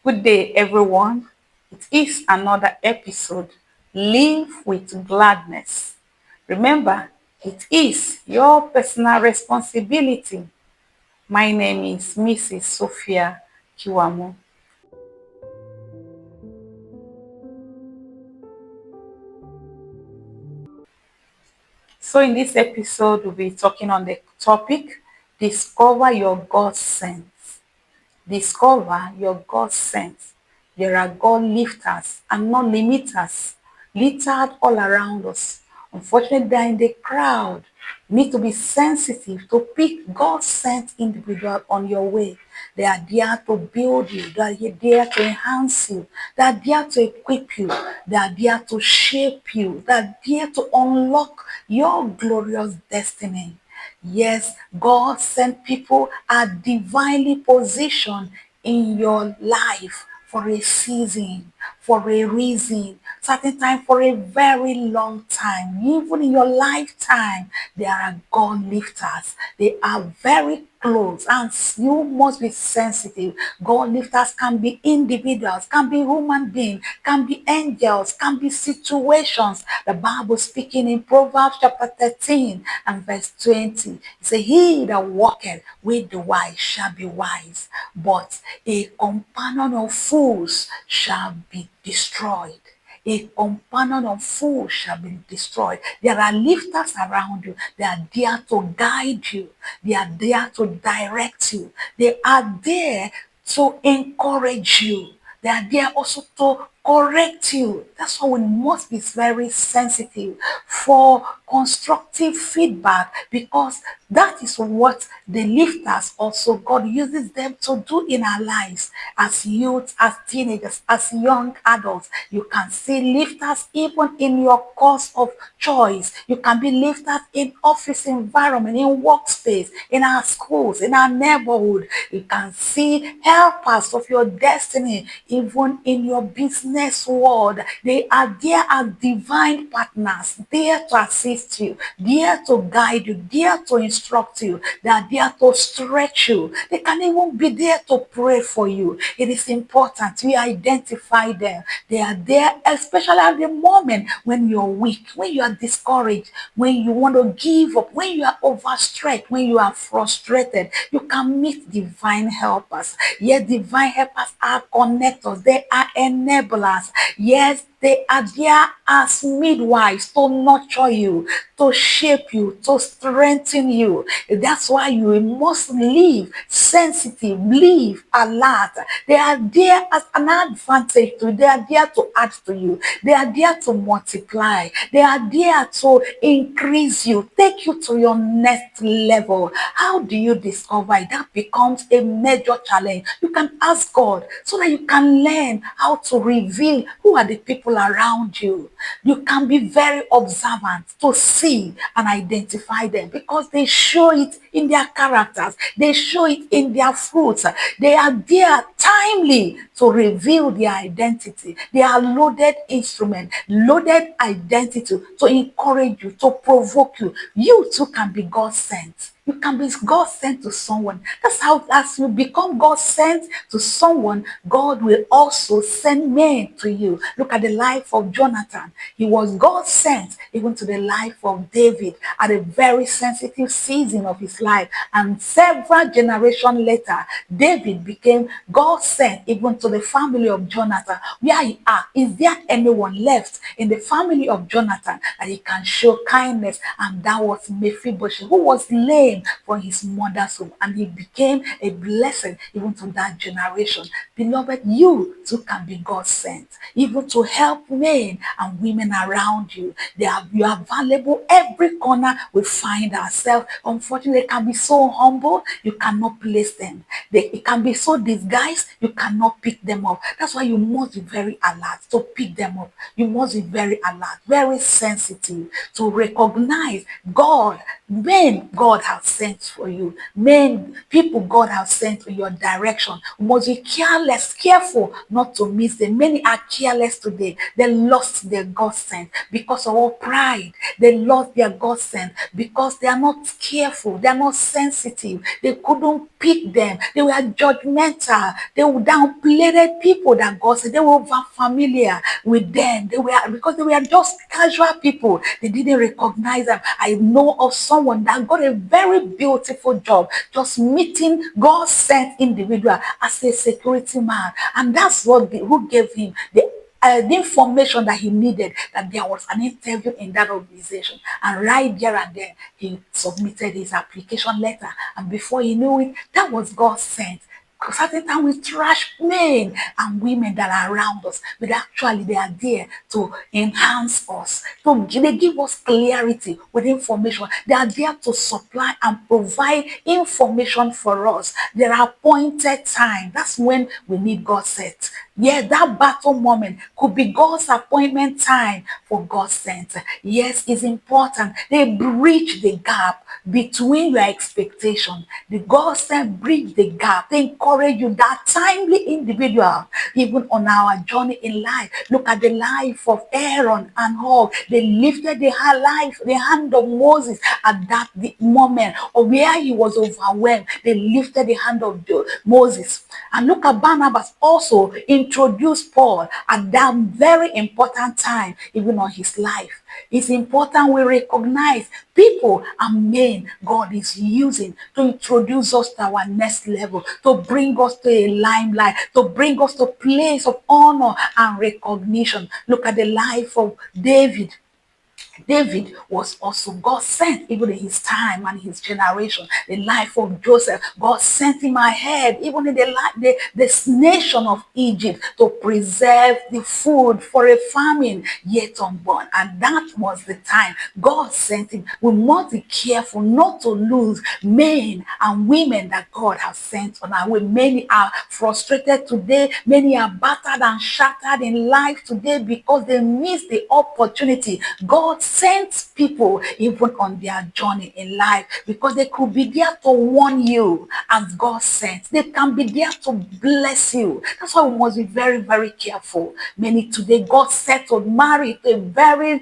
Good day, everyone. It is another episode. Live with gladness. Remember, it is your personal responsibility. My name is Mrs. Sophia Kiwamu. So, in this episode, we'll be talking on the topic Discover Your God Sense. Discover your God sense. There are God lifters and not limiters littered all around us. Unfortunately, they are in the crowd. You need to be sensitive to pick God sent individual on your way. They are there to build you. They are there to enhance you. They are there to equip you. They are there to shape you. They are there to unlock your glorious destiny. Yes, God sent people are divinely positioned in your life for a season, for a reason, certain time for a very long time. Even in your lifetime, there are God lifters. They are very close and you must be sensitive. God lifters can be individuals, can be human beings, can be angels, can be situations. The Bible speaking in Proverbs chapter 13 and verse 20. It says, he that walketh with the wise shall be wise, but a companion of fools shall be destroyed. A companion of fools shall be destroyed. There are lifters around you. They are there to guide you. They are there to direct you. They are there to encourage you. They are there also to correct you. That's why we must be very sensitive for constructive feedback, because that is what the lifters also God uses them to do in our lives as youth, as teenagers, as young adults. You can see lifters even in your course of choice. You can be lifters in office environment, in workspace, in our schools, in our neighborhood. You can see helpers of your destiny even in your business world. They are there as divine partners, there to assist you, there to guide you, there to instruct you. They are there to stretch you. They can even be there to pray for you. It is important we identify them. They are there especially at the moment when you're weak, when you are discouraged, when you want to give up, when you are overstretched, when you are frustrated. You can meet divine helpers. Yes, divine helpers are connectors. They are enablers. Yes, they are there as midwives to nurture you, to shape you, to strengthen you. That's why you must live sensitive, live alert. They are there as an advantage to you. They are there to add to you. They are there to multiply. They are there to increase you, take you to your next level. How do you discover it? That becomes a major challenge. You can ask God so that you can learn how to reveal who are the people around you. You can be very observant to see and identify them because they show it in their characters. They show it in their fruits. They are there timely to reveal their identity. They are loaded instrument, loaded identity to encourage you, to provoke you. You too can be God sent. You can be God sent to someone. That's how, as you become God sent to someone, God will also send men to you. Look at the life of Jonathan. He was God sent even to the life of David at a very sensitive season of his life. And several generations later, David became God sent even to the family of Jonathan. Where you are, is there anyone left in the family of Jonathan that he can show kindness? And that was Mephibosheth, who was lame from his mother's womb, and he became a blessing even to that generation. Beloved, you too can be God sent, even to help men and women around you. You are valuable every corner we find ourselves. Unfortunately, they can be so humble, you cannot place them. It can be so disguised, you cannot pick them up. That's why you must be very alert to pick them up. You must be very alert, very sensitive to recognize God, men God has sent for you, men, people God has sent in your direction. You must be careful not to miss them. Many are careless today. They lost their God sent because of all pride. They lost their God sent because they are not careful. They are not sensitive. They couldn't pick them. They were judgmental. They would downplay the people that God said. They were over familiar with them. They were, because they were just casual people. They didn't recognize them. I know of someone that got a very beautiful job just meeting God sent individual as a security man, and that's what who gave him the information that he needed, that there was an interview in that organization. And right there and then, he submitted his application letter. And before he knew it, that was God sent. Certain time we trash men and women that are around us, but actually they are there to enhance us. So they give us clarity with information. They are there to supply and provide information for us. There are appointed time. That's when we need God set. Yeah, that battle moment could be God's appointment time for God sent. Yes, it's important. They bridge the gap between your expectation. The God sent bridge the gap. They encourage you, that timely individual, even on our journey in life. Look at the life of Aaron and Hur. They lifted the hand of Moses at that moment, or where he was overwhelmed. They lifted the hand of Moses. And look at Barnabas also introduced Paul at that very important time, even on his life. It's important we recognize people and men God is using to introduce us to our next level, to bring us to a limelight, to bring us to a place of honor and recognition. Look at the life of David. David was also God sent, even in his time and his generation. The life of Joseph, God sent him ahead, even in this nation of Egypt, to preserve the food for a famine yet unborn. And that was the time God sent him. We must be careful not to lose men and women that God has sent on our way. Many are frustrated today. Many are battered and shattered in life today because they missed the opportunity. God sent people even on their journey in life because they could be there to warn you as God sent. They can be there to bless you. That's why we must be very, very careful. Many today got settled, married, a very,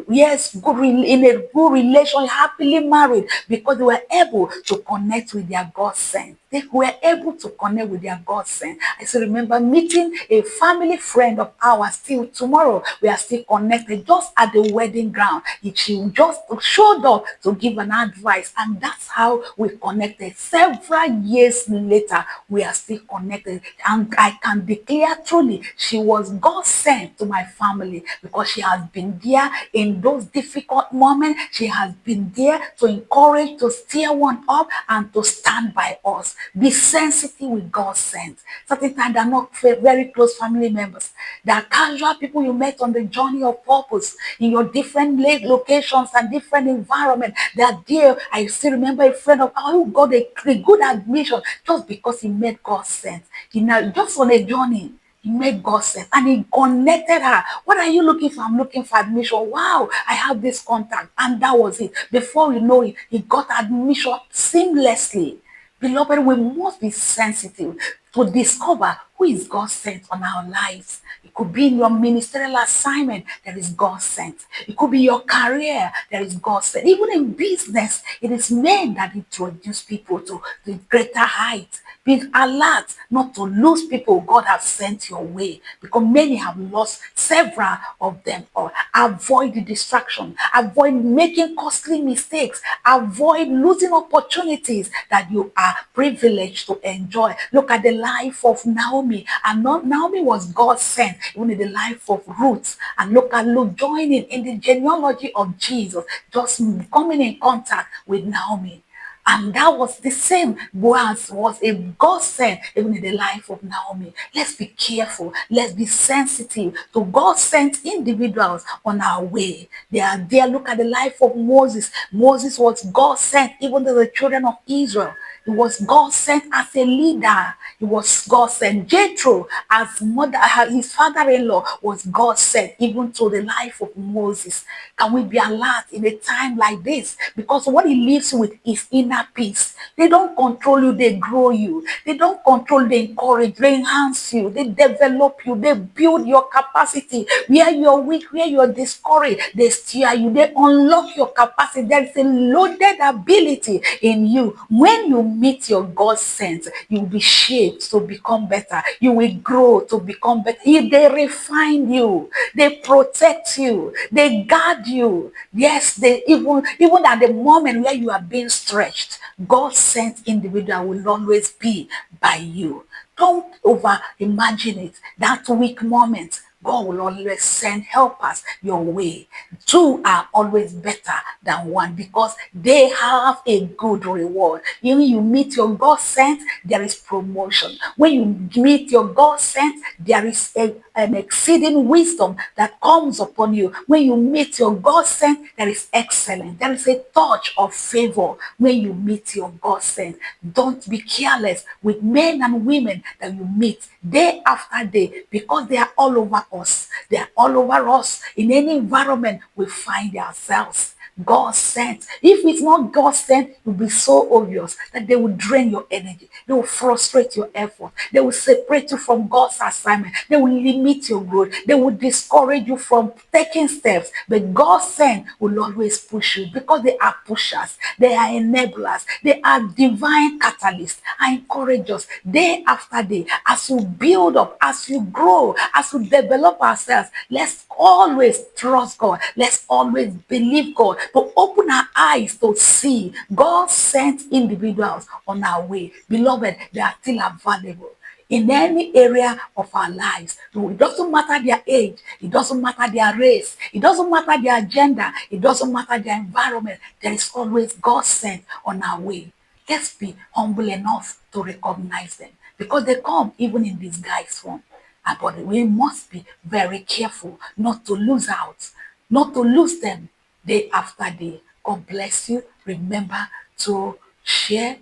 yes, in a good relation, happily married, because they were able to connect with their God sent. They were able to connect with their God sent. I still remember meeting a family friend of ours. Still tomorrow, we are still connected just at the wedding ground. She just showed up to give an advice, and that's how we connected. Several years later, we are still connected, and I can declare truly she was God sent to my family, because she has been there in those difficult moments. She has been there to encourage, to steer one up, and to stand by us. Be sensitive with God sent. Certain times they're not very close family members. They are casual people you met on the journey of purpose in your different locations and different environments. They are there. I still remember a friend of ours who got a good admission just because he met God sent. He now just on a journey. He made God sent and he connected her. What are you looking for? I'm looking for admission. Wow, I have this contact. And that was it. Before you know it, he got admission seamlessly. Beloved, we must be sensitive to discover who is God sent on our lives. It could be in your ministerial assignment, there is God sent. It could be your career, there is God sent. Even in business, it is men that introduce people to the greater heights. Be alert not to lose people God has sent your way, because many have lost several of them. Or avoid the distraction, avoid making costly mistakes, avoid losing opportunities that you are privileged to enjoy. Look at the life of Naomi, and Naomi was God sent, even in the life of Ruth. And look at Luke joining in the genealogy of Jesus, just coming in contact with Naomi. And that was the same. Boaz was a God sent even in the life of Naomi. Let's be careful. Let's be sensitive to God sent individuals on our way. They are there. Look at the life of Moses. Moses was God sent even to the children of Israel. He was God sent as a leader. He was God sent. Jethro, as mother, his father-in-law, was God sent even to the life of Moses. Can we be alert in a time like this? Because what he lives with is inner peace. They don't control you, they grow you. They don't control, they encourage, they enhance you, they develop you, they build your capacity. Where you're weak, where you're discouraged, they steer you, they unlock your capacity. There is a loaded ability in you. When you meet your God sense, you will be shaped to become better. You will grow to become better. If they refine you, they protect you, they guard you. Yes, they even at the moment where you are being stretched, God sent individual will always be by you. Don't over imagine it. That weak moment, God will always send helpers your way. Two are always better than one because they have a good reward. When you meet your God sent, there is promotion. When you meet your God sent, there is an exceeding wisdom that comes upon you. When you meet your God sent, there is excellence. There is a touch of favor when you meet your God sent. Don't be careless with men and women that you meet day after day because they are all over us. They are all over us. In any environment we find ourselves. God sent. If it's not God sent, it will be so obvious that they will drain your energy. They will frustrate your effort. They will separate you from God's assignment. They will limit your growth. They will discourage you from taking steps. But God sent will always push you because they are pushers. They are enablers. They are divine catalysts. I encourage us day after day as you build up, as you grow, as we develop ourselves. Let's always trust God. Let's always believe God to open our eyes to see God sent individuals on our way. Beloved, they are still available in any area of our lives. It doesn't matter their age, it doesn't matter their race, it doesn't matter their gender, it doesn't matter their environment. There is always God sent on our way. Let's be humble enough to recognize them because they come even in disguise form. But we must be very careful not to lose out, not to lose them day after day. God bless you. Remember to share.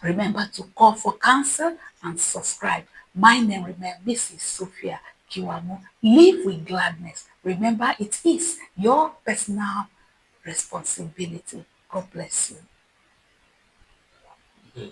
Remember to call for counsel and subscribe. My name remains Mrs. Sophia Kiwamu. Live with gladness. Remember, it is your personal responsibility. God bless you.